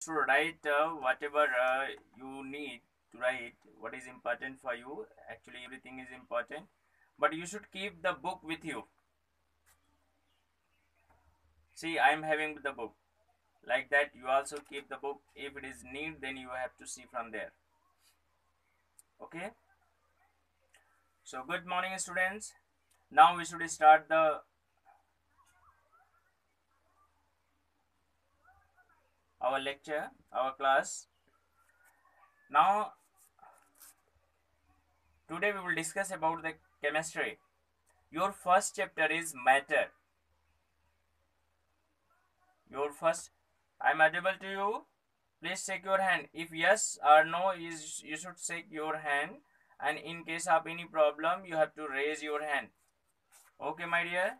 to write whatever you need to write, what is important for you. Actually, everything is important, but you should keep the book with you. See, I am having the book. Like that, you also keep the book. If it is need, then you have to see from there. Okay. So, good morning, students. Now we should start our lecture, our class. Now, today we will discuss about the chemistry. Your first chapter is matter. Your first, I am audible to you. Please shake your hand. If yes or no, you should shake your hand. And in case of any problem, you have to raise your hand. Okay, my dear.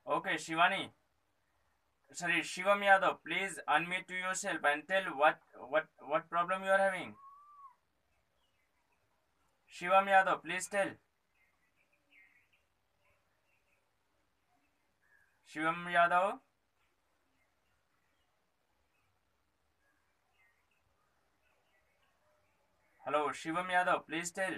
Okay, Shivani. Sorry, Shivam Yadav. Please unmute to yourself and tell what problem you are having. Shivam Yadav, please tell. Shivam Yadav. Hello, Shivam Yadav, please tell.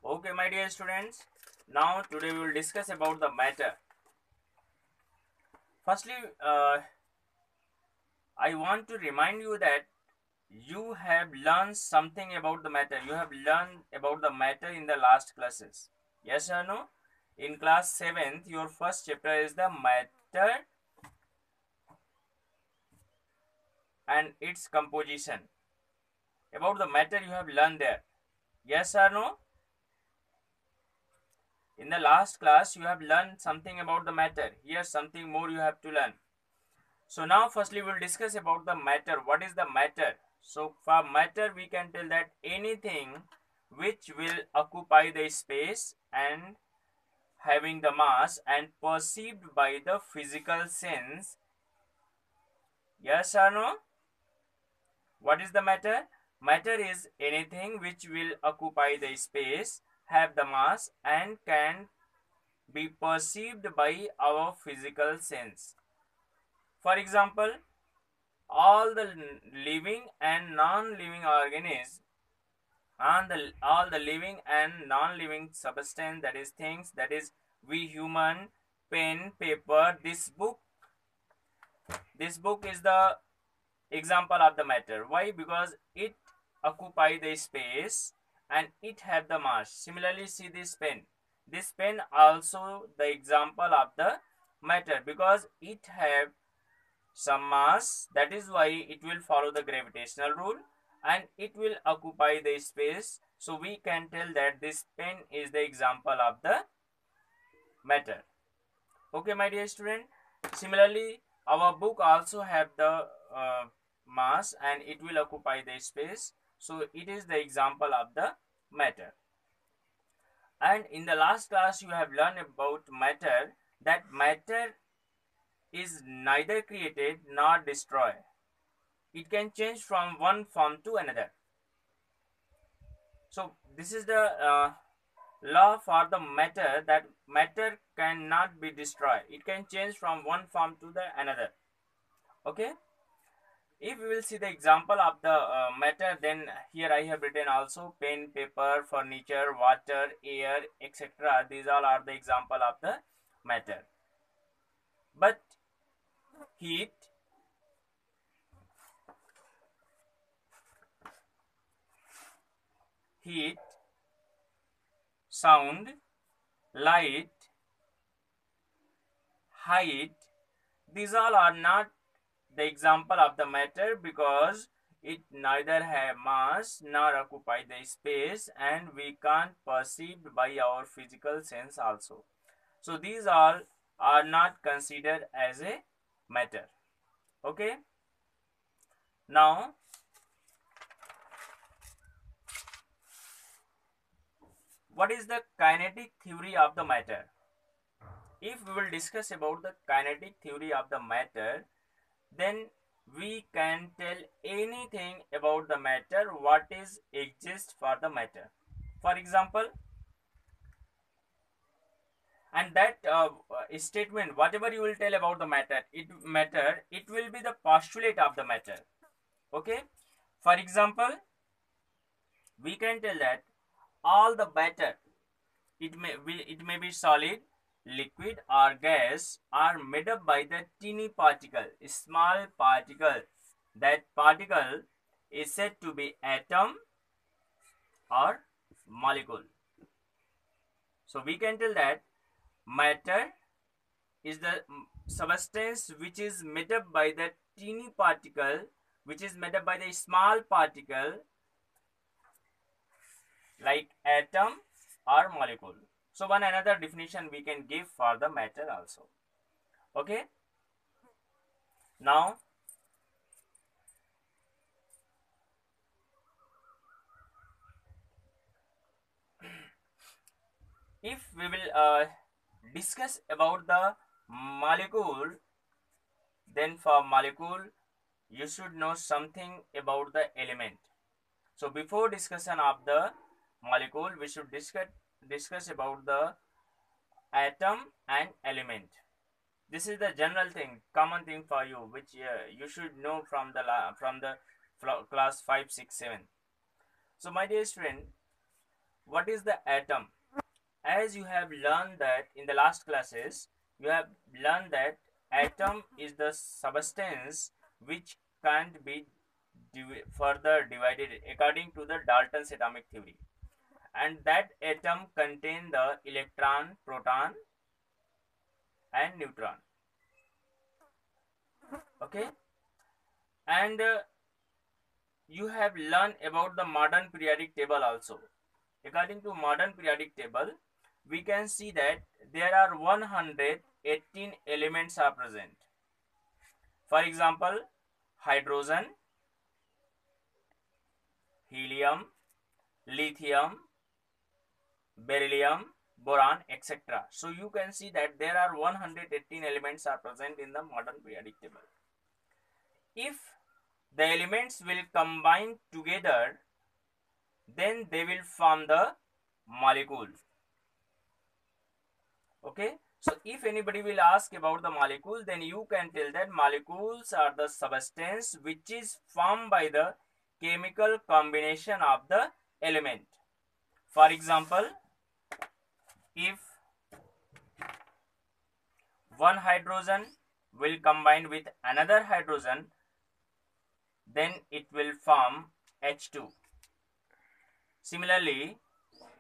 Okay, my dear students. Now today we will discuss about the matter. Firstly, I want to remind you that you have learned something about the matter. You have learned about the matter in the last classes. Yes or no? In class 7th, your first chapter is the matter and its composition. About the matter you have learned there. Yes or no? In the last class, you have learned something about the matter. Here, something more you have to learn. So now, firstly, we will discuss about the matter. What is the matter? So for matter, we can tell that anything which will occupy the space and having the mass and perceived by the physical sense. Yes or no? What is the matter? Matter is anything which will occupy the space, have the mass, and can be perceived by our physical sense. For example, all the living and non-living organisms and all the living and non-living substance, that is things, that is we human, pen, paper, this book is the example of the matter. Why? Because it occupy the space and it have the mass. Similarly, see this pen also the example of the matter because it have some mass. That is why it will follow the gravitational rule and it will occupy the space. So we can tell that this pen is the example of the matter. Okay, my dear student. Similarly, our book also have the mass and it will occupy the space. So it is the example of the matter. And in the last class, you have learned about matter, that matter is neither created nor destroyed. It can change from one form to another. So this is the law for the matter, that matter cannot be destroyed. It can change from one form to the another. Okay. If we will see the example of the matter, then here I have written also pen, paper, furniture, water, air, etc. These all are the example of the matter. But heat, sound, light, height, these all are not the example of the matter because it neither have mass nor occupy the space and we can't perceive by our physical sense also. So these are are not considered as a matter. Okay. Now what is the kinetic theory of the matter? If we will discuss about the kinetic theory of the matter, then we can tell anything about the matter, what is exists for the matter. For example, and that statement, whatever you will tell about the matter, it will be the postulate of the matter. Okay. For example, we can tell that all the matter, it may be solid, liquid or gas, are made up by the teeny particle, small particle. That particle is said to be atom or molecule. So we can tell that matter is the substance which is made up by the teeny particle, which is made up by the small particle like atom or molecule. So one another definition we can give for the matter also. Okay. Now if we will discuss about the molecule, then for molecule you should know something about the element. So before discussion of the molecule, we should discuss about the atom and element. This is the general thing, common thing for you, which you should know from the class 5, 6, 7. So my dear friend, what is the atom? As you have learned that in the last classes, you have learned that atom is the substance which can't be further divided according to the Dalton's atomic theory, and that atom contain the electron, proton and neutron. Okay. And you have learned about the modern periodic table also. According to modern periodic table, we can see that there are 118 elements are present. For example, hydrogen, helium, lithium, beryllium, boron, etc. So you can see that there are 118 elements are present in the modern periodic table. If the elements will combine together, then they will form the molecule. Okay. So if anybody will ask about the molecule, then you can tell that molecules are the substance which is formed by the chemical combination of the element. For example, if one hydrogen will combine with another hydrogen, then it will form H2. Similarly,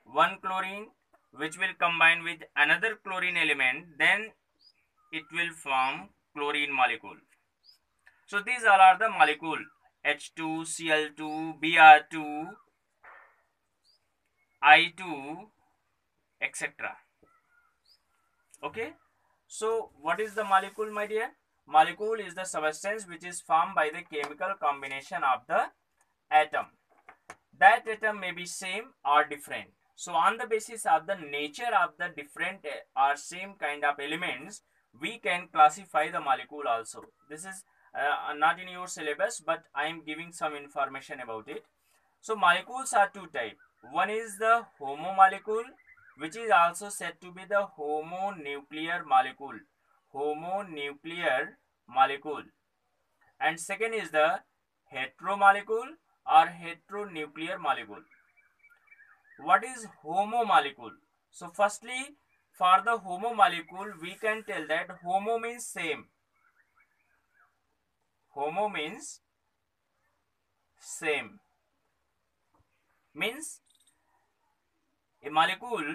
one chlorine which will combine with another chlorine element, then it will form chlorine molecule. So these all are the molecule: H2, Cl2, Br2, I2, etc. Okay. So what is the molecule, my dear? Molecule is the substance which is formed by the chemical combination of the atom. That atom may be same or different. So on the basis of the nature of the different or same kind of elements, we can classify the molecule also. This is not in your syllabus, but I am giving some information about it. So molecules are two types. One is the homomolecule, which is also said to be the homonuclear molecule. Homonuclear molecule. And second is the heteromolecule or heteronuclear molecule. What is homomolecule? So firstly, for the homomolecule, we can tell that homo means same. Homo means same. Means a molecule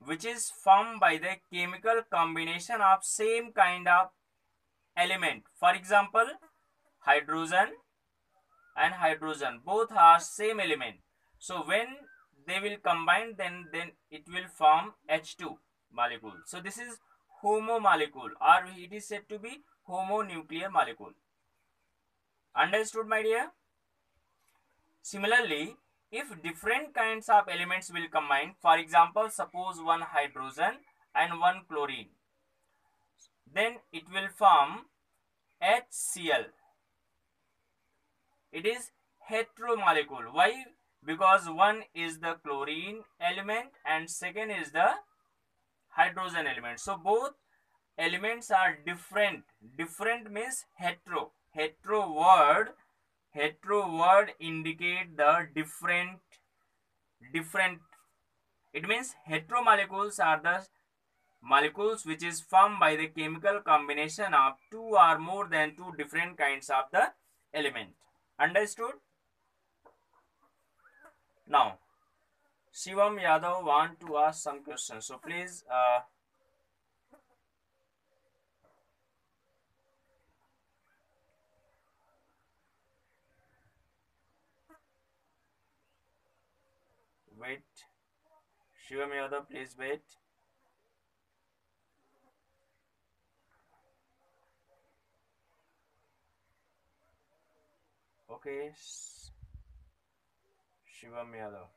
which is formed by the chemical combination of same kind of element. For example, hydrogen and hydrogen, both are same element. So when they will combine, then it will form H2 molecule. So this is homomolecule, or it is said to be homonuclear molecule. Understood, my dear? Similarly, if different kinds of elements will combine, for example, suppose one hydrogen and one chlorine, then it will form HCl. It is heteromolecule. Why? Because one is the chlorine element and second is the hydrogen element. So both elements are different. Different means hetero. Hetero word indicate the different. It means heteromolecules are the molecules which is formed by the chemical combination of two or more than two different kinds of the element. Understood? Now, Shivam Yadav want to ask some questions. So please wait. Shivam Yadav, please wait. Okay. Shivam Yadav.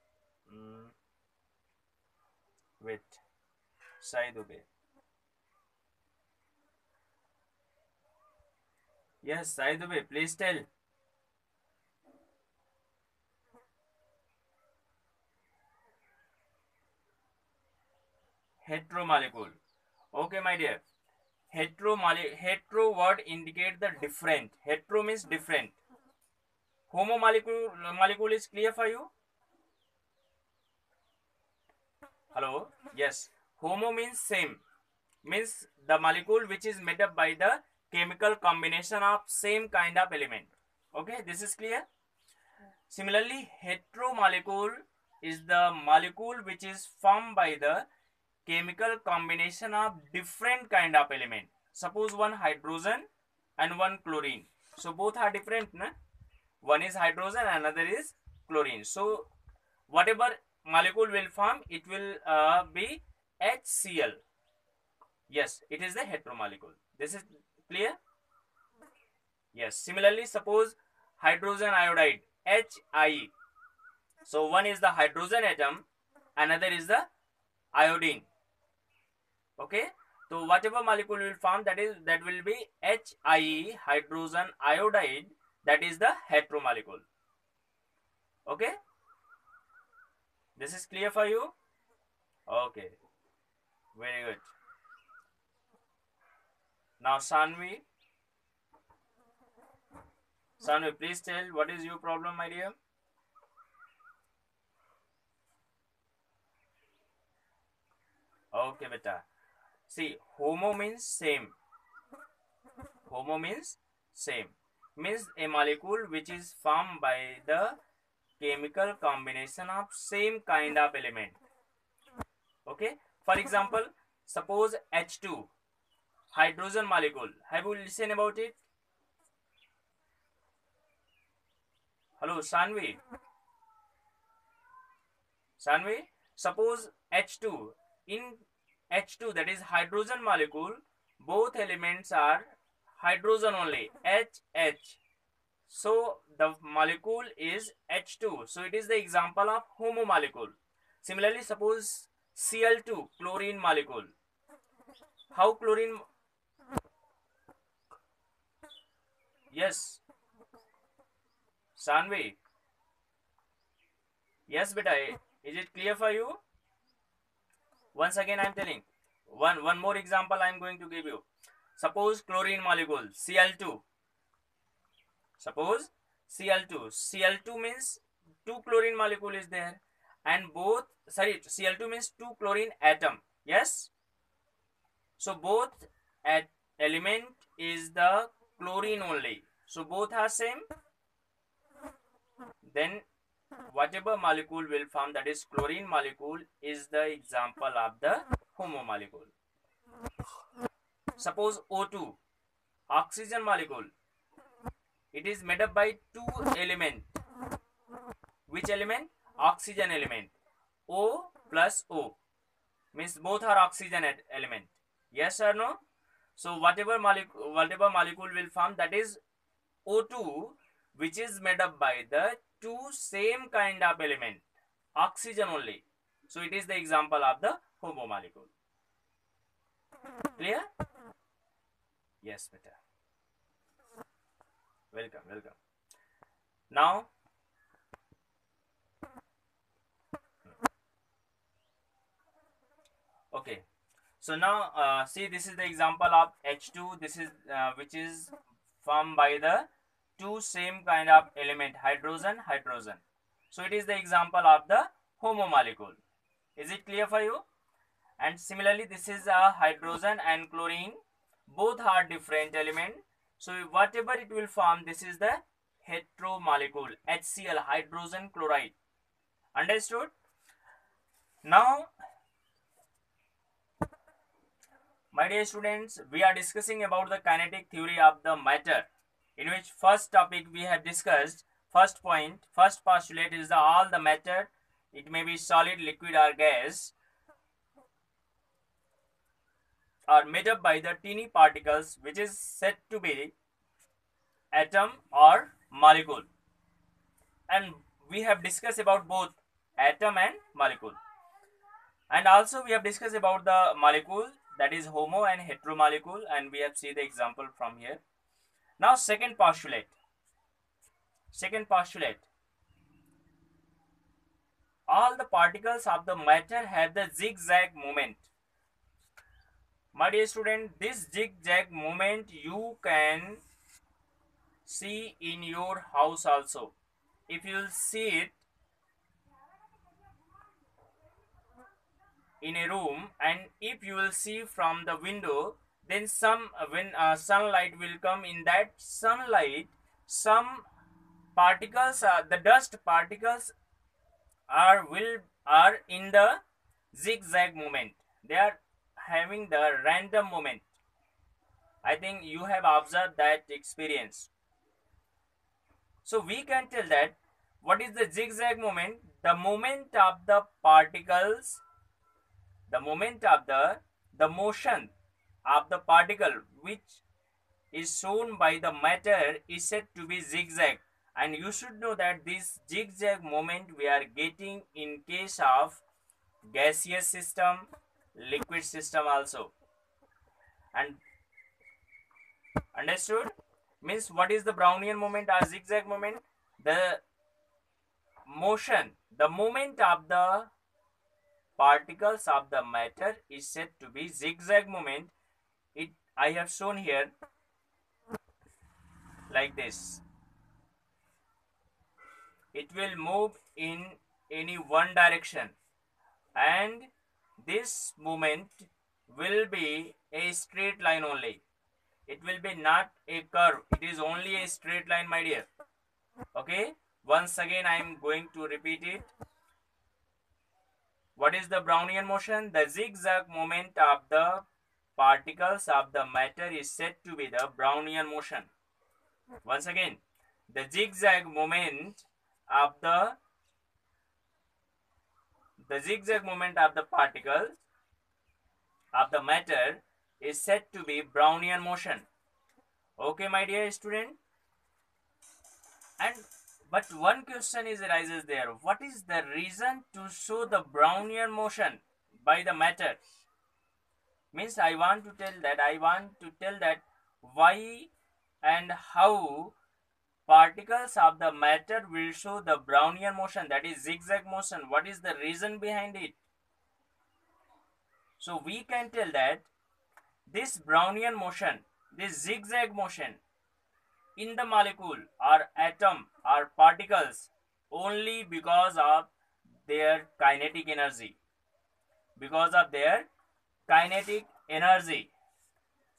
Wait. Sai Dubey. Yes, Sai Dubey, please tell. Heteromolecule. Okay, my dear. Hetero word indicate the different. Hetero means different. Homomolecule is clear for you? Hello? Yes. Homo means same. Means the molecule which is made up by the chemical combination of same kind of element. Okay, this is clear. Similarly, heteromolecule is the molecule which is formed by the chemical combination of different kind of element. Suppose one hydrogen and one chlorine. So both are different, na? One is hydrogen, another is chlorine. So whatever molecule will form, it will be HCl. Yes, it is the heteromolecule. This is clear? Yes. Similarly, suppose hydrogen iodide, HI. So one is the hydrogen atom, another is the iodine. Okay. So whatever molecule will form, that will be HI, hydrogen iodide. That is the heteromolecule. Okay. This is clear for you? Okay. Very good. Now Sanvi. Sanvi, please tell what is your problem, my dear? Okay, beta. See, homo means same. Homo means same. Means a molecule which is formed by the chemical combination of same kind of element. Okay. For example, suppose H2, hydrogen molecule. Have you listened about it? Hello, Sanvi. Sanvi, suppose H2. In H2, that is hydrogen molecule, both elements are hydrogen only, HH. So the molecule is H2. So it is the example of homo molecule. Similarly, suppose Cl2, chlorine molecule. How chlorine? Yes. Sanvi. Yes, beta. Is it clear for you? Once again, I am telling. One more example I am going to give you. Suppose chlorine molecule, Cl2. Suppose Cl2. Cl2 means two chlorine molecule is there. And both, sorry, Cl2 means two chlorine atom. Yes? So both element is the chlorine only. So both are same. Then whatever molecule will form, that is chlorine molecule, is the example of the homo molecule. Suppose O2, oxygen molecule. It is made up by two elements. Which element? Oxygen element. O plus O. Means both are oxygen element. Yes or no? So whatever molecule will form, that is O2, which is made up by the two same kind of element, oxygen only. So it is the example of the HOMO molecule. Clear? Yes, better. Welcome, welcome. Now, okay. So now, see, this is the example of H2. This is which is formed by the two same kind of element, hydrogen, hydrogen. So it is the example of the HOMO molecule. Is it clear for you? And similarly, this is a hydrogen and chlorine. Both are different element. So whatever it will form, this is the hetero molecule, HCl, hydrogen chloride. Understood? Now, my dear students, we are discussing about the kinetic theory of the matter, in which first topic we have discussed, first point, first postulate is all the matter, it may be solid, liquid or gas, are made up by the teeny particles, which is said to be atom or molecule. And we have discussed about both atom and molecule. And also we have discussed about the molecule, that is homo and hetero molecule, and we have seen the example from here. Now second postulate. All the particles of the matter have the zigzag movement. My dear student, this zigzag movement you can see in your house also. If you will see it in a room, and if you will see from the window, then when sunlight will come, in that sunlight some particles, the dust particles are in the zigzag movement. They are having the random movement. I think you have observed that experience. So we can tell that what is the zigzag movement? The movement of the particles, the motion of the particle which is shown by the matter is said to be zigzag. And you should know that this zigzag moment we are getting in case of gaseous system, liquid system also. And understood? Means what is the Brownian moment or zigzag moment? The movement of the particles of the matter is said to be zigzag moment. I have shown here like this. It will move in any one direction, and this movement will be a straight line only. It will be not a curve. It is only a straight line, my dear. Okay, once again I am going to repeat it. What is the Brownian motion? The zigzag movement of the particles of the matter is said to be the Brownian motion. Once again, the zigzag movement of the particles of the matter is said to be Brownian motion. Okay, my dear student. But one question arises there. What is the reason to show the Brownian motion by the matter? Means I want to tell that why and how particles of the matter will show the Brownian motion, that is zigzag motion. What is the reason behind it? So we can tell that this Brownian motion, this zigzag motion in the molecule or atom or particles only because of their kinetic energy.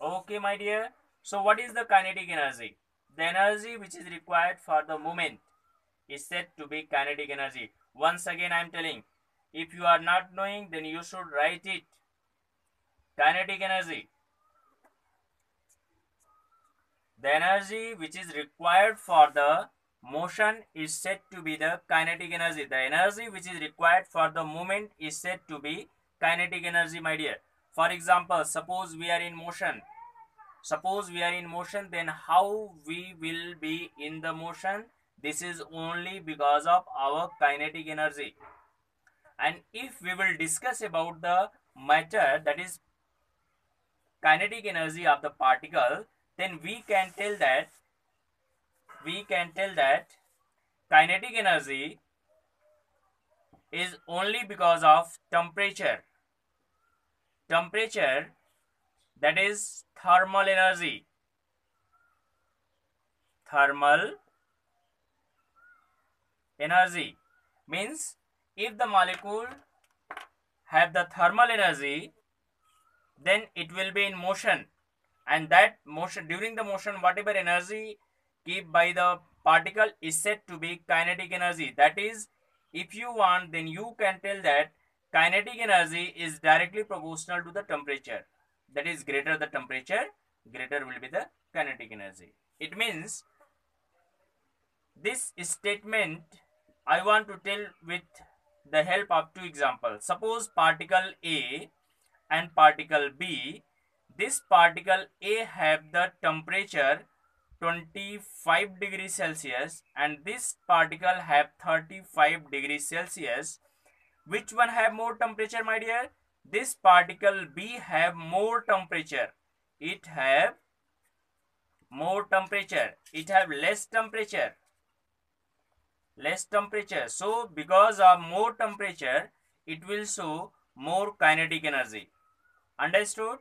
Okay, my dear. So what is the kinetic energy? The energy which is required for the movement is said to be kinetic energy. Once again I am telling, if you are not knowing, then you should write it. Kinetic energy. The energy which is required for the motion is said to be the kinetic energy. The energy which is required for the movement is said to be kinetic energy, my dear. For example, suppose we are in motion. Suppose we are in motion, then how we will be in the motion? This is only because of our kinetic energy. And if we will discuss about the matter, that is kinetic energy of the particle, then we can tell that kinetic energy is only because of temperature. Temperature, that is thermal energy. Thermal energy means if the molecule have the thermal energy, then it will be in motion, and that motion, during the motion, whatever energy kept by the particle is said to be kinetic energy. That is, if you want, then you can tell that kinetic energy is directly proportional to the temperature. That is, greater the temperature, greater will be the kinetic energy. It means this statement I want to tell with the help of two examples. Suppose particle A and particle B. This particle A have the temperature 25 degrees Celsius and this particle have 35 degrees Celsius. Which one have more temperature, my dear? This particle B have more temperature. It have more temperature. It have less temperature. Less temperature. So because of more temperature, it will show more kinetic energy. Understood?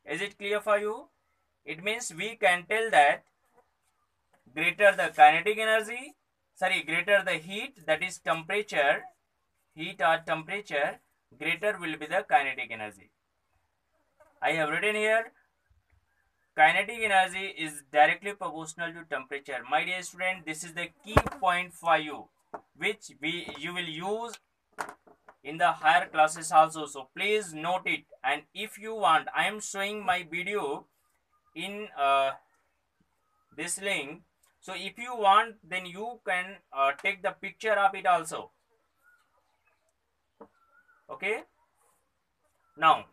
Is it clear for you? It means we can tell that greater the kinetic energy, greater the heat, that is temperature, heat or temperature, greater will be the kinetic energy. I have written here, kinetic energy is directly proportional to temperature. My dear student, this is the key point for you, which you will use in the higher classes also. So please note it. And if you want, I am showing my video in this link. So if you want, then you can take the picture of it also. Okay. Now,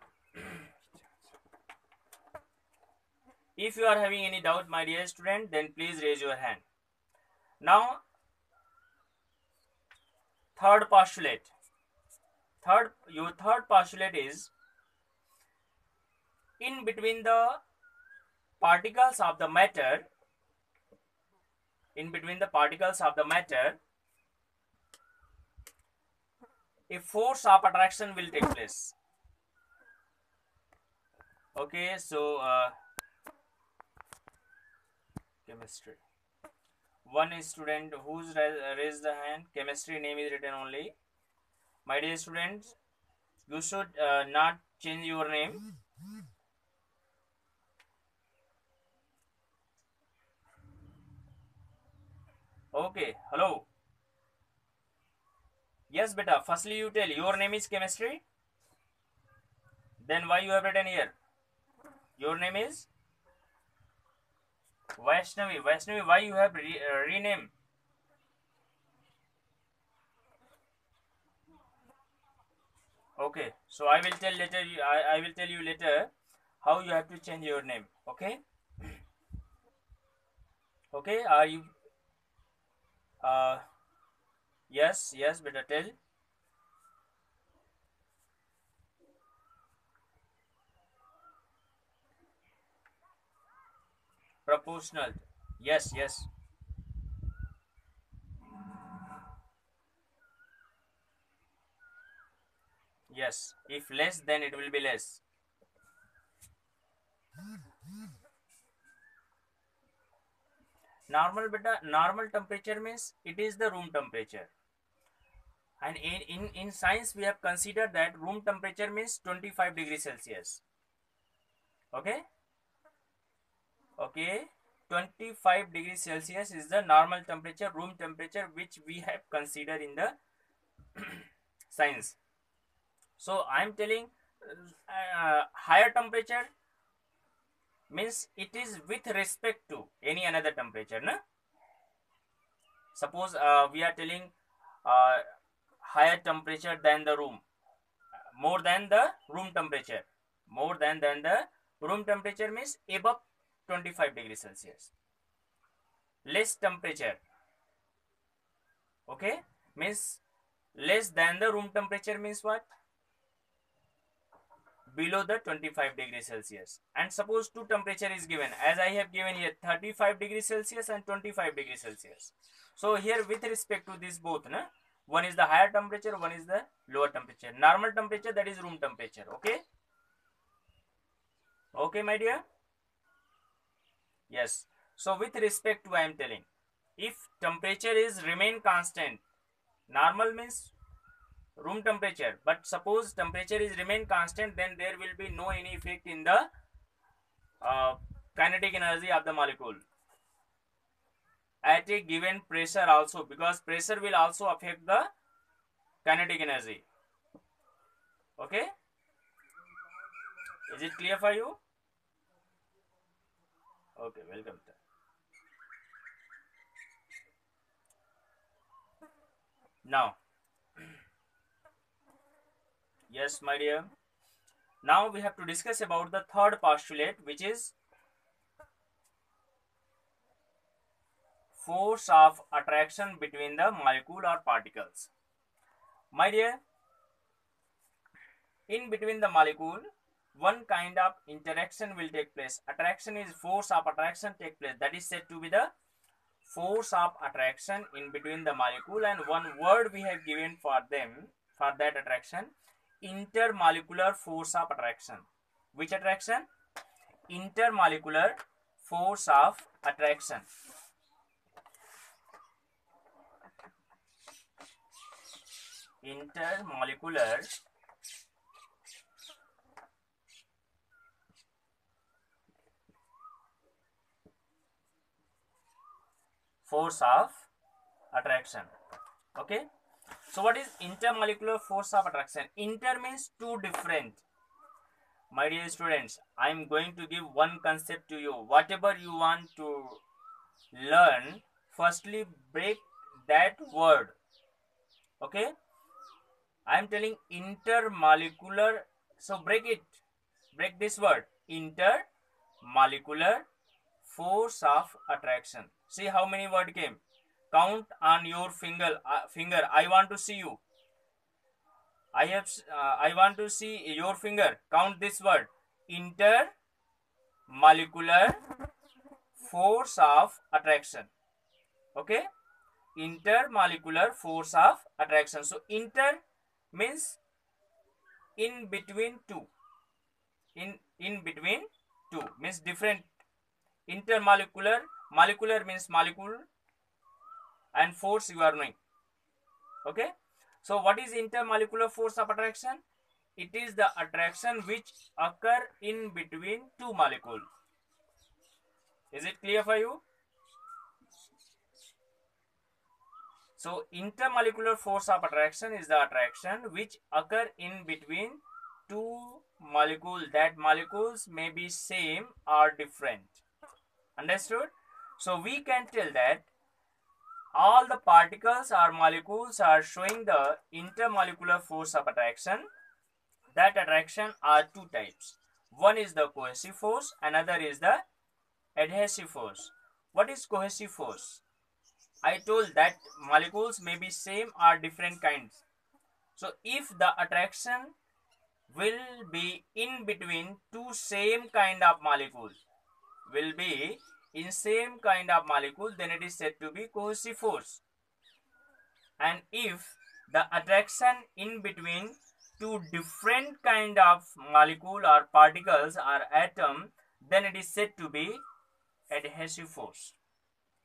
if you are having any doubt, my dear student, then please raise your hand. Now, third postulate. Your third postulate is, in between the particles of the matter, a force of attraction will take place. Okay, so chemistry. One student who's raised the hand, chemistry name is written only. My dear students, you should not change your name. Okay, hello. Yes, beta. Firstly, you tell your name is chemistry. Then why you have written here? Your name is Vaishnavi. Vaishnavi, why you have renamed? Okay, so I will tell later. I will tell you later how you have to change your name. Okay. Okay. Are you? Yes. Yes. Better tell. Proportional. Yes. Yes. Yes. If less, then it will be less. Normal beta. Normal temperature means it is the room temperature. And in science we have considered that room temperature means 25 degrees Celsius. Okay. Okay. 25 degrees Celsius is the normal temperature, room temperature, which we have considered in the science. So I am telling higher temperature means it is with respect to any another temperature. Na? Suppose we are telling higher temperature than the room, more than the room temperature. More than the room temperature means above 25 degrees Celsius. Less temperature, okay, means less than the room temperature means what? Below the 25 degrees Celsius. And suppose two temperature is given, as I have given here 35 degrees Celsius and 25 degrees Celsius. So here with respect to this both, na, one is the higher temperature, one is the lower temperature. Normal temperature, that is room temperature. Okay, okay my dear. Yes, so with respect to I am telling, if temperature is remain constant, normal means room temperature, but suppose temperature is remain constant, then there will be no any effect in the kinetic energy of the molecule at a given pressure also, because pressure will also affect the kinetic energy. Okay, is it clear for you? Okay, welcome. Now, yes my dear, now we have to discuss about the third postulate, which is force of attraction between the molecule or particles. My dear, in between the molecule, one kind of interaction will take place. Attraction is force of attraction take place. That is said to be the force of attraction in between the molecule, and one word we have given for them, for that attraction, intermolecular force of attraction. Which attraction? Intermolecular force of attraction. Intermolecular force of attraction. Okay, so what is intermolecular force of attraction? Inter means two different. My dear students, I am going to give one concept to you. Whatever you want to learn, firstly break that word. Okay, I am telling intermolecular, so break it, break this word, intermolecular force of attraction. See how many words came. Count on your finger. I want to see you. I want to see your finger. Count this word. Intermolecular force of attraction. Okay. Intermolecular force of attraction. So inter means in between two. In between two means different. Intermolecular, molecular means molecule, and force you are knowing. Okay, so what is intermolecular force of attraction? It is the attraction which occur in between two molecules. Is it clear for you? So intermolecular force of attraction is the attraction which occur in between two molecules. That molecules may be same or different. Understood? So we can tell that all the particles or molecules are showing the intermolecular force of attraction. That attraction are two types. One is the cohesive force, another is the adhesive force. What is cohesive force? I told that molecules may be same or different kinds. So if the attraction will be in between two same kind of molecules, will be in same kind of molecule, then it is said to be cohesive force. And if the attraction in between two different kind of molecule or particles or atom, then it is said to be adhesive force.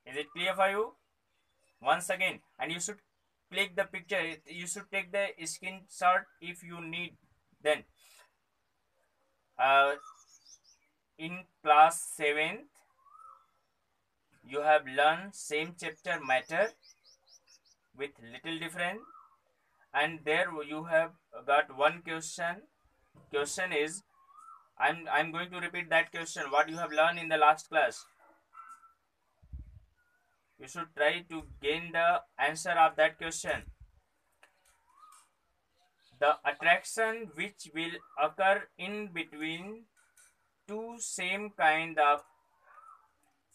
Is it clear for you? Once again, and you should click the picture, you should take the screenshot if you need. Then in class 7th you have learned same chapter matter with little different, and there you have got one question. Question is, I'm going to repeat that question what you have learned in the last class. You should try to gain the answer of that question. the attraction which will occur in between two same kind of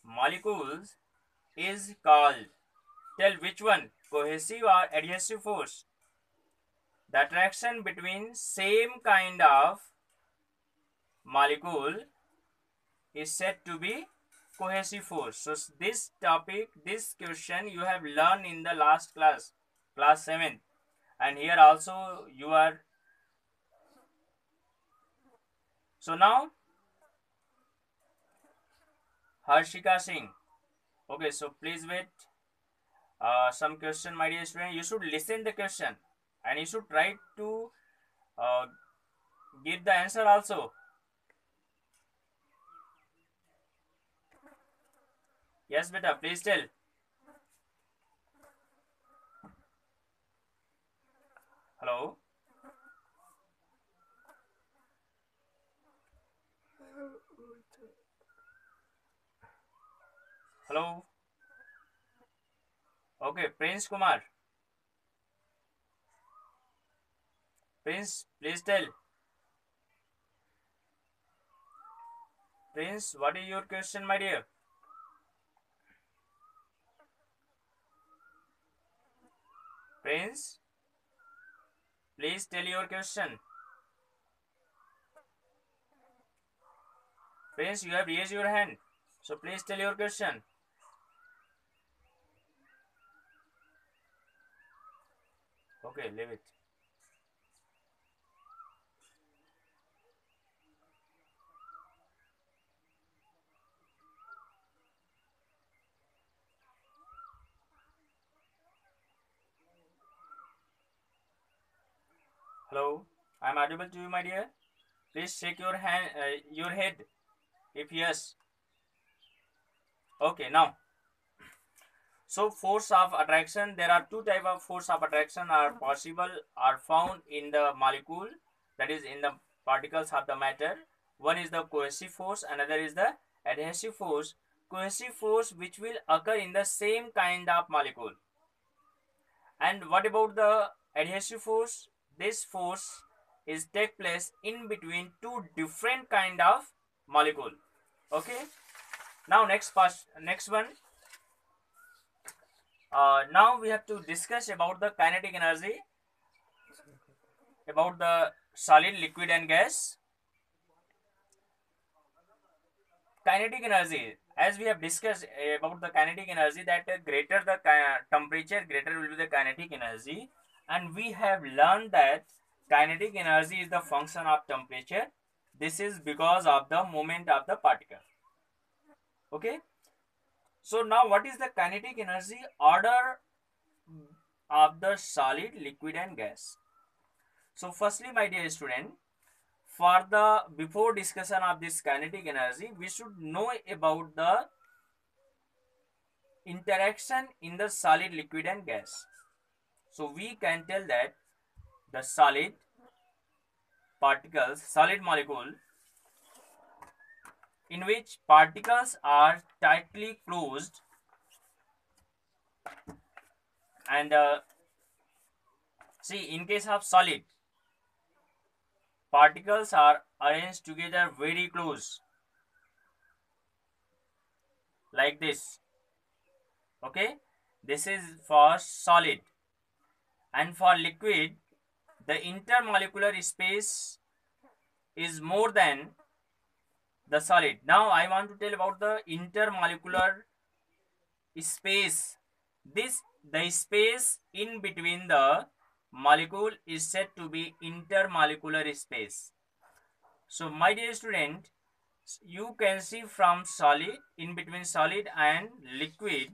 molecules is called, tell which one, cohesive or adhesive force? The attraction between same kind of molecule is said to be cohesive force. So this topic, this question you have learned in the last class, class 7, and here also you are. So now Harshika Singh. Okay, so please wait. Some question, my dear student. You should listen the question and you should try to give the answer also. Yes, beta, please tell. Hello. Hello. Okay, Prince Kumar. Prince, please tell. Prince, what is your question, my dear? Prince, please tell your question. Prince, you have raised your hand. So please tell your question. Okay, leave it. Hello, I am audible to you, my dear. Please shake your hand, your head, if yes. Okay, now. So force of attraction, there are two type of force of attraction are possible, are found in the molecule, that is in the particles of the matter. One is the cohesive force, another is the adhesive force. Cohesive force which will occur in the same kind of molecule. And what about the adhesive force? This force is take place in between two different kind of molecule. Okay. Now next one. Now we have to discuss about the kinetic energy, about the solid, liquid and gas. Kinetic energy, as we have discussed about the kinetic energy, that greater the temperature, greater will be the kinetic energy, and we have learned that kinetic energy is the function of temperature. This is because of the movement of the particle. Okay. So now what is the kinetic energy order of the solid, liquid and gas? So firstly, my dear student, for the before discussion of this kinetic energy, we should know about the interaction in the solid, liquid and gas. So we can tell that the solid particles, solid molecule in which particles are tightly closed and see, in case of solid, particles are arranged together very close like this. Okay, this is for solid. And for liquid, the intermolecular space is more than the solid. Now I want to tell about the intermolecular space. The space in between the molecule is said to be intermolecular space. So my dear student, you can see from solid, in between solid and liquid,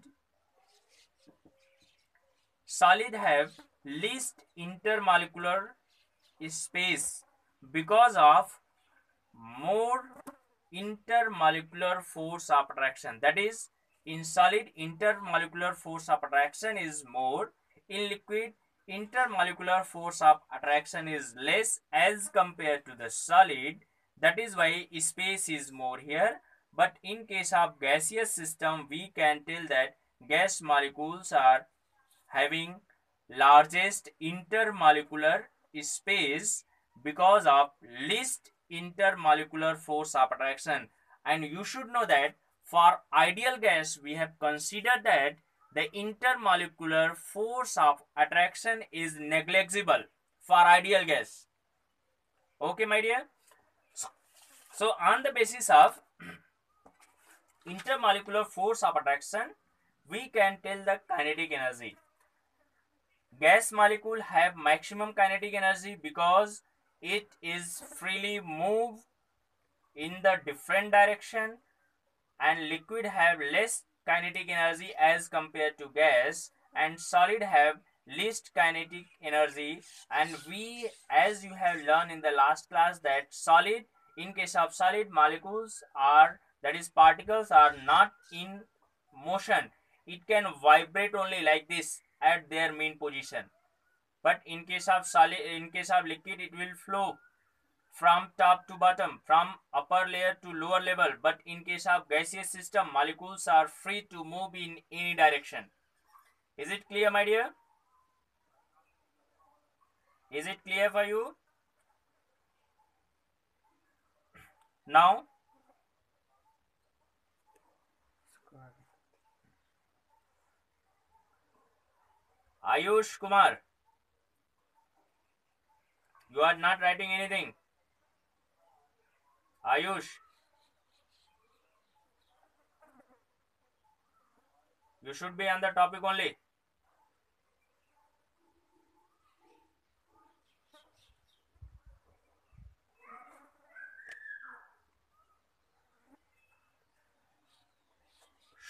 solid have least intermolecular space because of more intermolecular force of attraction. That is, in solid, intermolecular force of attraction is more. In liquid, intermolecular force of attraction is less as compared to the solid. That is why space is more here. But in case of gaseous system, we can tell that gas molecules are having largest intermolecular space because of least intermolecular force of attraction. And you should know that for ideal gas we have considered that the intermolecular force of attraction is negligible for ideal gas. Okay, my dear. So on the basis of intermolecular force of attraction, we can tell the kinetic energy. Gas molecule have maximum kinetic energy because it is freely move in the different direction, and liquid have less kinetic energy as compared to gas, and solid have least kinetic energy. And we, as you have learned in the last class, that solid, in case of solid, molecules are, that is particles are not in motion, it can vibrate only like this at their mean position. But in case of solid, in case of liquid, it will flow from top to bottom, from upper layer to lower level. But in case of gaseous system, molecules are free to move in any direction. Is it clear, my dear? Is it clear for you? Now, Ayush Kumar, you are not writing anything. Ayush, you should be on the topic only.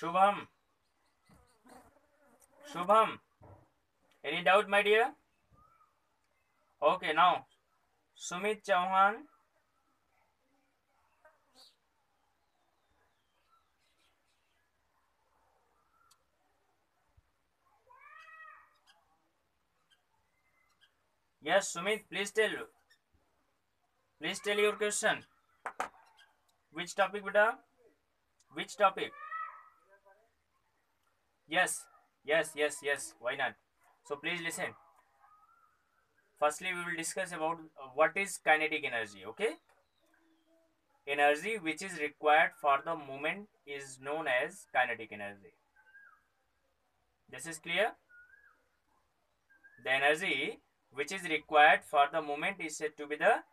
Shubham, Shubham, any doubt, my dear? Okay, now, Sumit Chauhan. Yes, Sumit, please tell your question. Which topic, beta? Which topic? Yes, why not? So please listen. Firstly, we will discuss about what is kinetic energy. Okay, energy which is required for the movement is known as kinetic energy. This is clear. The energy which is required for the movement is said to be the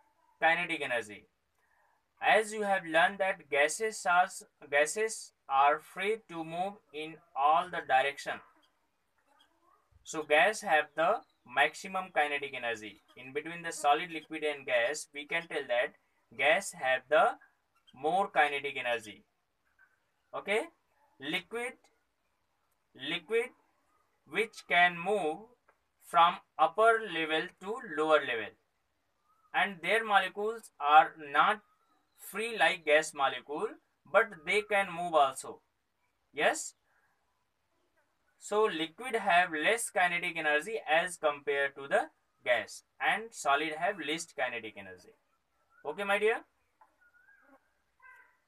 kinetic energy. As you have learned that gases are free to move in all the direction. So gas have the maximum kinetic energy. In between the solid, liquid and gas, we can tell that gas have the more kinetic energy. Okay, liquid which can move from upper level to lower level, and their molecules are not free like gas molecule, but they can move also. Yes, so liquid have less kinetic energy as compared to the gas, and solid have least kinetic energy. Okay, my dear?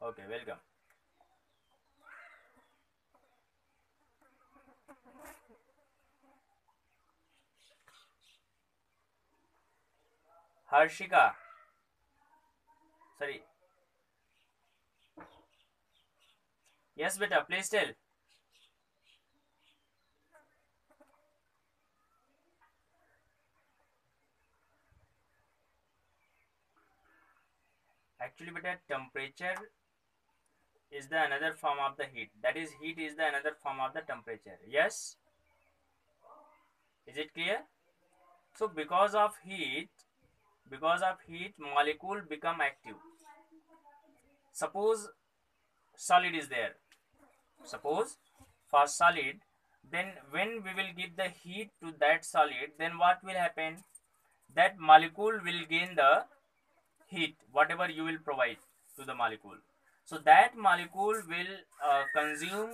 Okay, welcome. Harshika. Sorry. Yes, beta, please tell. Actually, beta, temperature is the another form of the heat. That is, heat is the another form of the temperature. Yes? Is it clear? So because of heat, molecule become active. Suppose solid is there. Suppose for solid, then when we will give the heat to that solid, then what will happen? That molecule will gain the heat, whatever you will provide to the molecule. So that molecule will consume,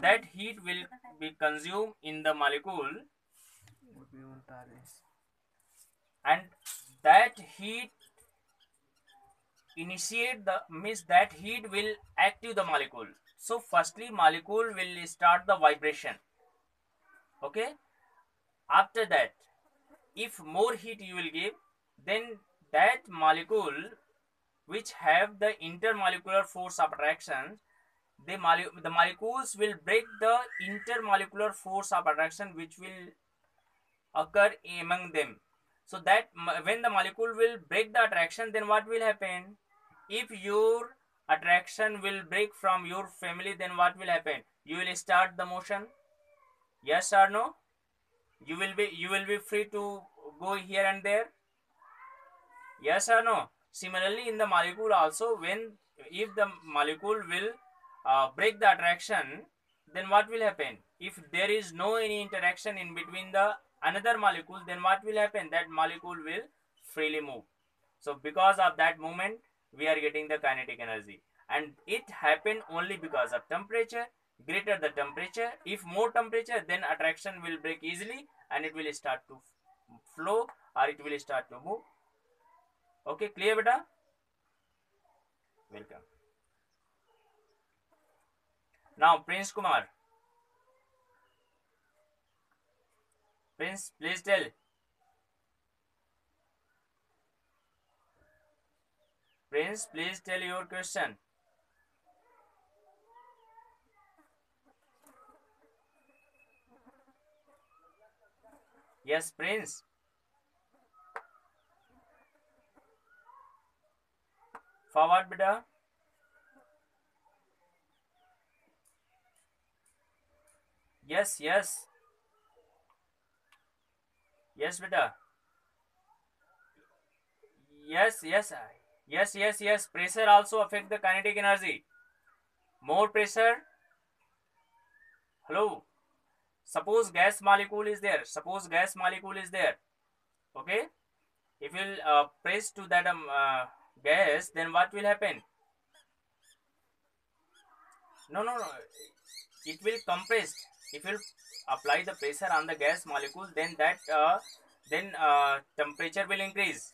that heat will be consumed in the molecule, and that heat initiate the, means that heat will active the molecule. So firstly molecule will start the vibration. Okay, after that, if more heat you will give, then that molecule which have the intermolecular force of attraction, the molecules will break the intermolecular force of attraction which will occur among them. So that when the molecule will break the attraction, then what will happen? If your attraction will break from your family, then what will happen? You will start the motion. Yes or no? You will be free to go here and there. Yes or no? Similarly, in the molecule also, when if the molecule will break the attraction, then what will happen? If there is no any interaction in between the another molecule, then what will happen? That molecule will freely move. So because of that movement, we are getting the kinetic energy, and it happened only because of temperature. Greater the temperature, if more temperature, then attraction will break easily and it will start to flow, or it will start to move. Okay, clear beta? Welcome. Now Prince Kumar. Prince, please tell. Prince, please tell your question. Yes, Prince. Forward beta. Yes, yes. Yes, beta. Yes, yes. Yes. Pressure also affect the kinetic energy. More pressure. Hello. Suppose gas molecule is there. Suppose gas molecule is there. Okay. If you press to that gas, then what will happen? No. It will compress. If you apply the pressure on the gas molecule, then that temperature will increase.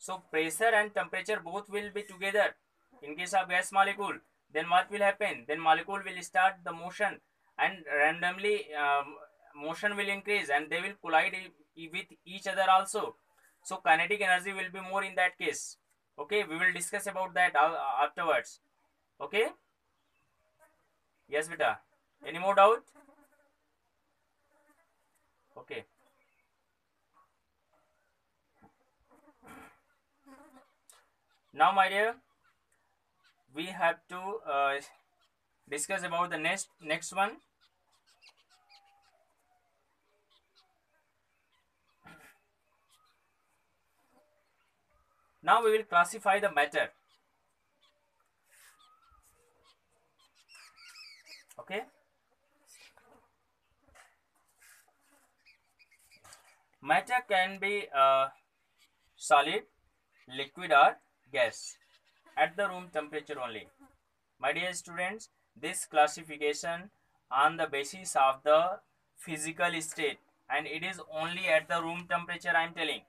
So pressure and temperature both will be together in case of gas molecule. Then what will happen? Then molecule will start the motion, and randomly motion will increase and they will collide with each other also. So kinetic energy will be more in that case. Okay, we will discuss about that afterwards. Okay. Yes, beta. Any more doubt? Okay. Now, my dear, we have to discuss about the next one. Now we will classify the matter. Okay. Matter can be solid, liquid, or gas at the room temperature only. My dear students, this classification on the basis of the physical state, and it is only at the room temperature I am telling.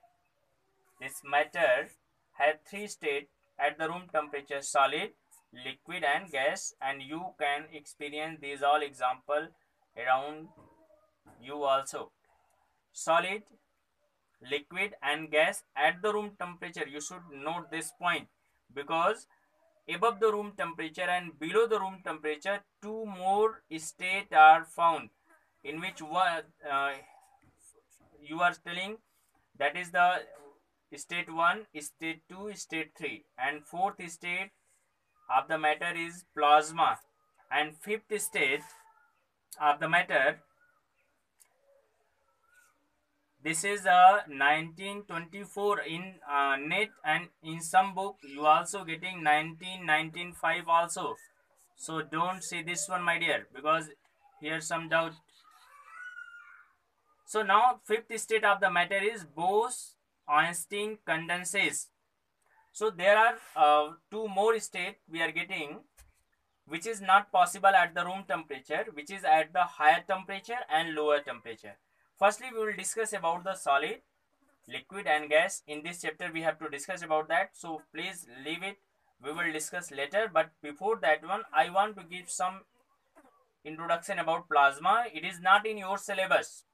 This matter has three states at the room temperature: solid, liquid, and gas, and you can experience these all example around you also. Solid, liquid, and gas at the room temperature. You should note this point, because above the room temperature and below the room temperature, two more states are found, in which one you are telling, that is the state 1, state 2, state 3, and fourth state of the matter is plasma, and fifth state of the matter, this is a 1924 in net, and in some book you also getting 1995 also. So don't say this one, my dear, because here some doubt. So now fifth state of the matter is Bose-Einstein condenses. So there are two more states we are getting, which is not possible at the room temperature, which is at the higher temperature and lower temperature. Firstly, we will discuss about the solid, liquid, and gas. In this chapter we have to discuss about that, so please leave it, we will discuss later. But before that one, I want to give some introduction about plasma. It is not in your syllabus,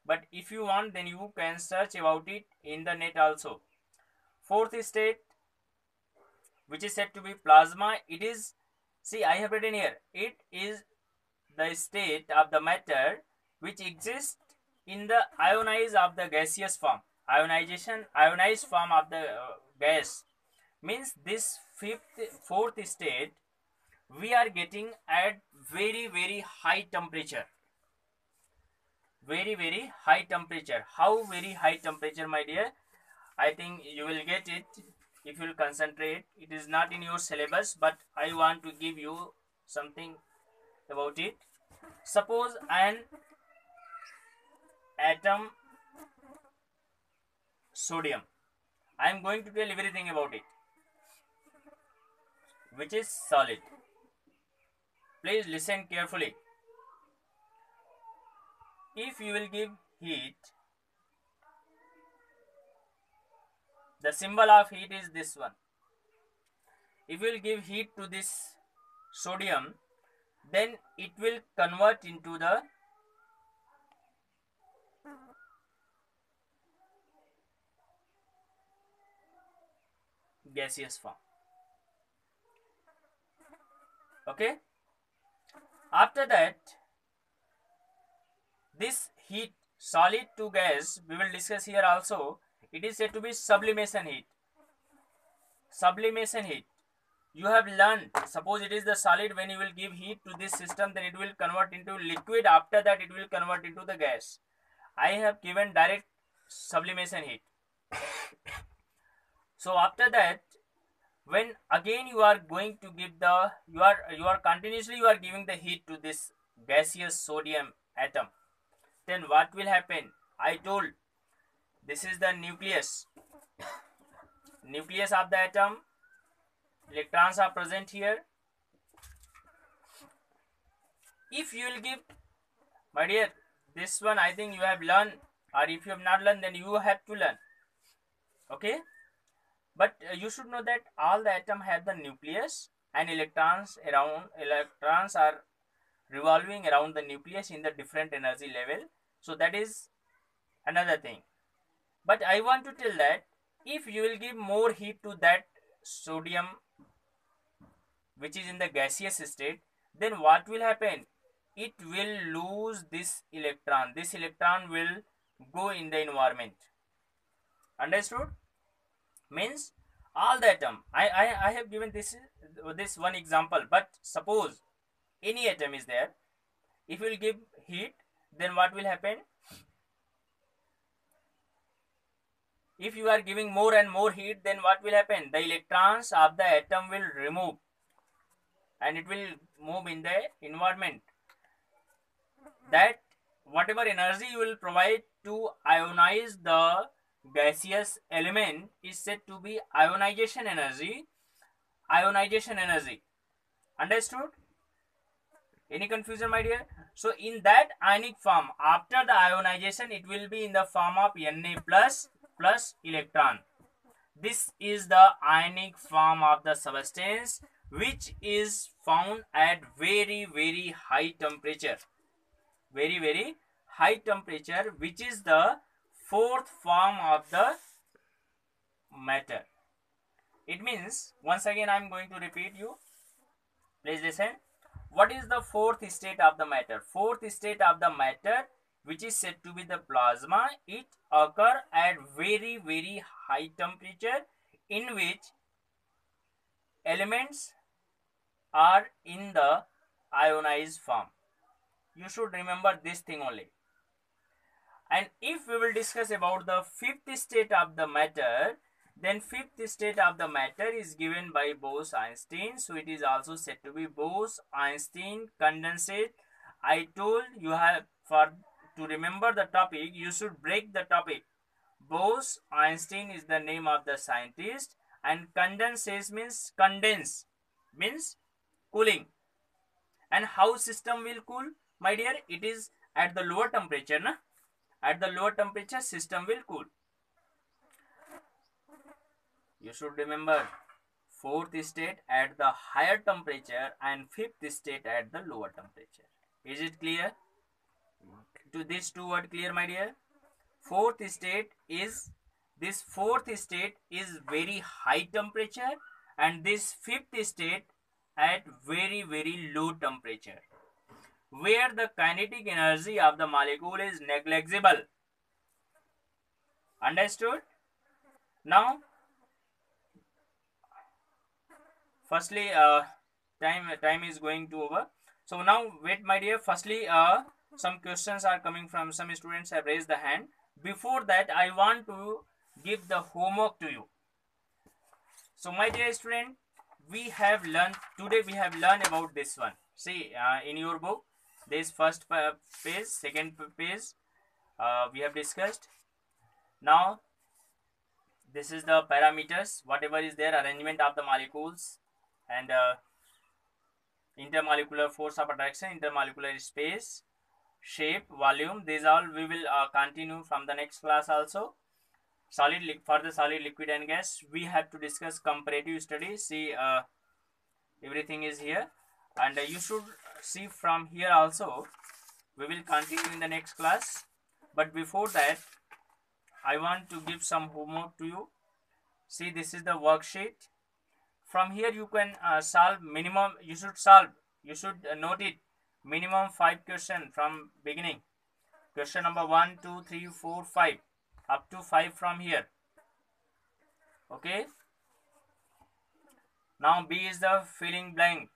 but if you want, then you can search about it in the net also. Fourth state, which is said to be plasma, it is, see, I have written here, it is the state of the matter which exists in the ionized of the gaseous form. Ionized form of the gas means this fourth state we are getting at very high temperature. Very high temperature. How very high temperature, my dear? I think you will get it if you will concentrate. It is not in your syllabus, but I want to give you something about it. Suppose an atom sodium. I am going to tell everything about it, which is solid. Please listen carefully. If you will give heat, the symbol of heat is this one. If you will give heat to this sodium, then it will convert into the gaseous form. Okay. After that, this heat, solid to gas, we will discuss here also. It is said to be sublimation heat. Sublimation heat. You have learned, suppose it is the solid, when you will give heat to this system, then it will convert into liquid. After that, it will convert into the gas. I have given direct sublimation heat. So after that, when again you are going to give the, you are continuously you are giving the heat to this gaseous sodium atom, then what will happen? I told this is the nucleus of the atom. Electrons are present here. If you will give, my dear, this one I think you have learned, or if you have not learned, then you have to learn. Okay, but you should know that all the atom have the nucleus, and electrons are revolving around the nucleus in the different energy level. So that is another thing. But I want to tell that if you will give more heat to that sodium which is in the gaseous state, then what will happen? It will lose this electron. This electron will go in the environment. Understood? Means all the atom. I have given this one example, but suppose any atom is there. If you will give heat, then what will happen? If you are giving more and more heat, then what will happen? The electrons of the atom will remove and it will move in the environment. That whatever energy you will provide to ionize the gaseous element is said to be ionization energy. Ionization energy. Understood? Any confusion, my dear? So in that ionic form, after the ionization, it will be in the form of Na plus electron. This is the ionic form of the substance which is found at very high temperature. Very high temperature, which is the fourth form of the matter. It means, once again I am going to repeat you. Please listen. What is the fourth state of the matter? Fourth state of the matter, which is said to be the plasma, it occurs at very high temperature, in which elements are in the ionized form. You should remember this thing only. And if we will discuss about the fifth state of the matter, then fifth state of the matter is given by Bose-Einstein. So it is also said to be Bose-Einstein condensate. I told you have, for to remember the topic, you should break the topic. Bose-Einstein is the name of the scientist, and condensate means condense, means cooling. And how system will cool, my dear? It is at the lower temperature, na? At the lower temperature, system will cool. You should remember, fourth state at the higher temperature and fifth state at the lower temperature. Is it clear? To this two word clear, my dear? Fourth state is this fourth state is very high temperature and this fifth state at very low temperature, where the kinetic energy of the molecule is negligible. Understood? Now, firstly, time is going to over. So now, wait, my dear. Firstly, some questions are coming from some students have raised the hand. Before that, I want to give the homework to you. So, my dear student, we have learned today. We have learned about this one. See, in your book, this first page, second page, we have discussed. Now, this is the parameters, whatever is there, arrangement of the molecules and intermolecular force of attraction, intermolecular space, shape, volume. These all we will continue from the next class also. Solid, for the solid, liquid and gas, we have to discuss comparative studies. See, everything is here, and you should see from here also. We will continue in the next class, but before that, I want to give some homework to you. See, this is the worksheet. From here you can solve minimum, you should note it, minimum 5 questions from beginning. Question number 1, 2, 3, 4, 5, up to 5 from here. Okay. Now B is the filling blank.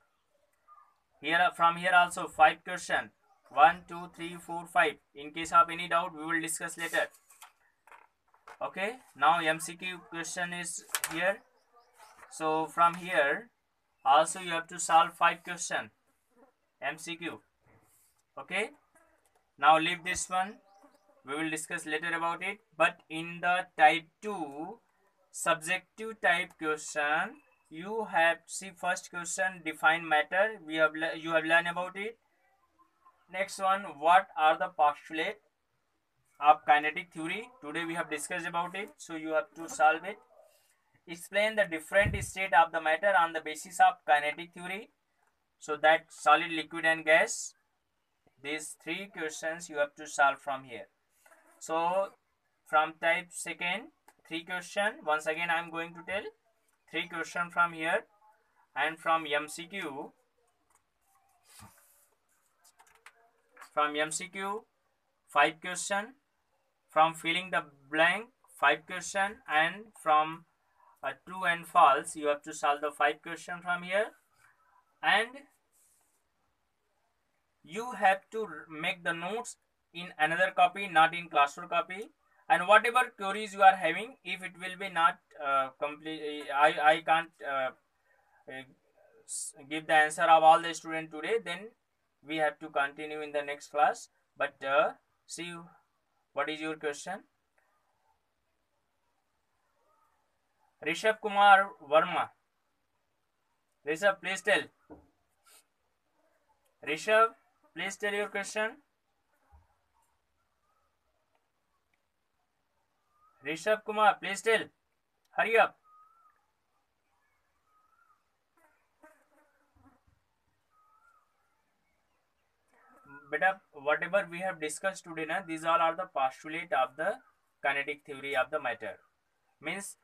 Here, from here also 5 questions. 1, 2, 3, 4, 5. In case of any doubt, we will discuss later. Okay. Now MCQ question is here. So from here also you have to solve 5 questions MCQ. Okay. Now leave this one. We will discuss later about it. But in the type 2 subjective type question, you have see first question, define matter. You have learned about it. Next one, what are the postulates of kinetic theory? Today we have discussed about it, so you have to solve it. Explain the different state of the matter on the basis of kinetic theory. So that solid, liquid and gas. These 3 questions you have to solve from here. So from type second, 3 questions. Once again I am going to tell 3 questions from here, and from MCQ. From MCQ 5 questions. From filling the blank 5 questions, and from true and false you have to solve the 5 questions from here, and you have to make the notes in another copy, not in classroom copy. And whatever queries you are having, if it will be not complete, I can't give the answer of all the students today, then we have to continue in the next class. But see, what is your question? Rishabh Kumar Verma. Rishabh, please tell. Rishabh, please tell your question. Rishabh Kumar, please tell. Hurry up. Beta, whatever we have discussed today, na, these all are the postulate of the kinetic theory of the matter. Means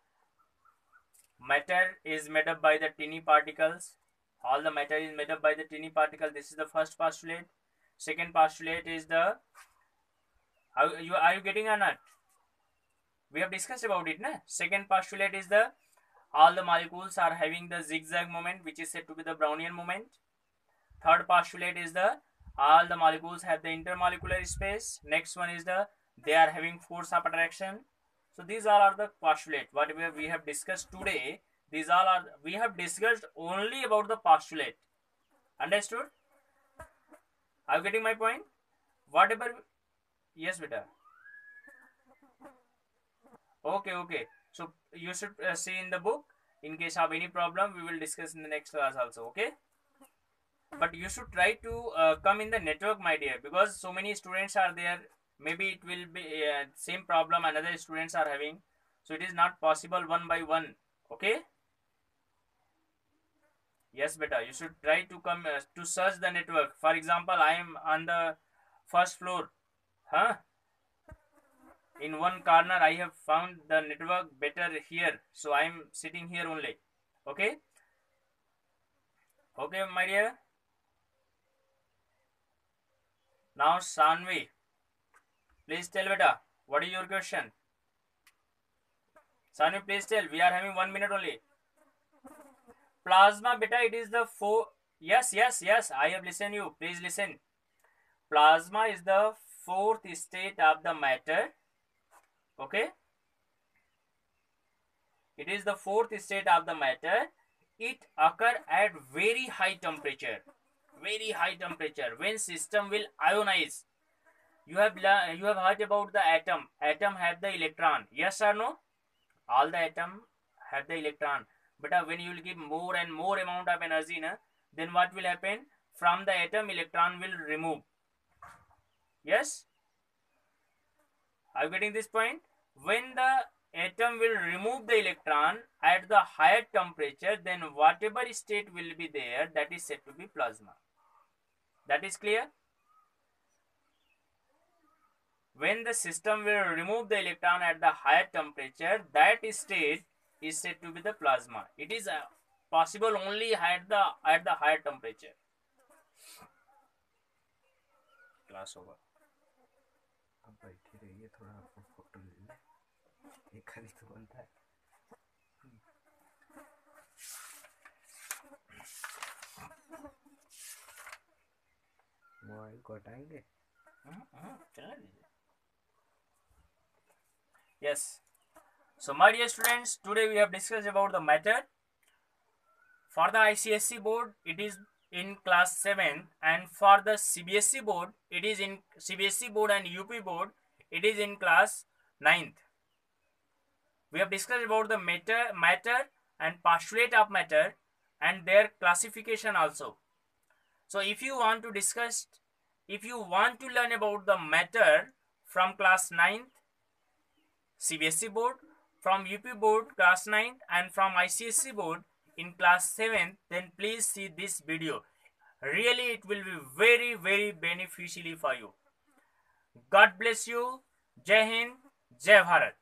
matter is made up by the tiny particles. All the matter is made up by the tiny particle. This is the first postulate. Second postulate is the, are you getting or not? We have discussed about it, na? Second postulate is the all the molecules are having the zigzag moment, which is said to be the Brownian moment. Third postulate is the all the molecules have the intermolecular space. Next one is the they are having force of attraction. So these all are the postulate. Whatever we have discussed today, these all are, we have discussed only about the postulate. Understood? Are you getting my point? Whatever, yes, beta. Okay. So you should see in the book. In case of any problem, we will discuss in the next class also. Okay. But you should try to come in the network, my dear, because so many students are there. Maybe it will be same problem another students are having. So it is not possible one by one. Okay. Yes, beta. You should try to come to search the network. For example, I am on the first floor. Huh? in one corner. I have found the network better here, so I am sitting here only. Okay, okay my dear. Now Sanvi, please tell beta, what is your question? Sanvi, please tell. We are having 1 minute only. Plasma beta, it is the four. Yes, I have listened you. Please listen. Plasma is the fourth state of the matter. Okay, it is the fourth state of the matter. It occur at very high temperature. Very high temperature when system will ionize. You have heard about the atom. Atom have the electron. Yes or no? All the atom have the electron. But when you will give more and more amount of energy, then what will happen? From the atom, electron will remove. Yes? Are you getting this point? When the atom will remove the electron at the higher temperature, then whatever state will be there, that is said to be plasma. That is clear? When the system will remove the electron at the higher temperature, that state is said to be the plasma. It is possible only at the higher temperature. Class over. अब बैठे रहिए, थोड़ा आपको photo ले लें, एक खाली तो बनता है। मोबाइल को हटाएंगे? चला लीजिए। Yes. So my dear students, today we have discussed about the matter. For the ICSE board, it is in class 7, and for the CBSE board, it is in CBSE board and UP board, it is in class 9th. We have discussed about the matter and postulate of matter and their classification also. So if you want to discuss, if you want to learn about the matter from class 9th CBSE board, from UP board class 9th, and from ICSE board in class 7th, then please see this video. Really it will be very, very beneficial for you. God bless you. Jai Hind, Jai Bharat.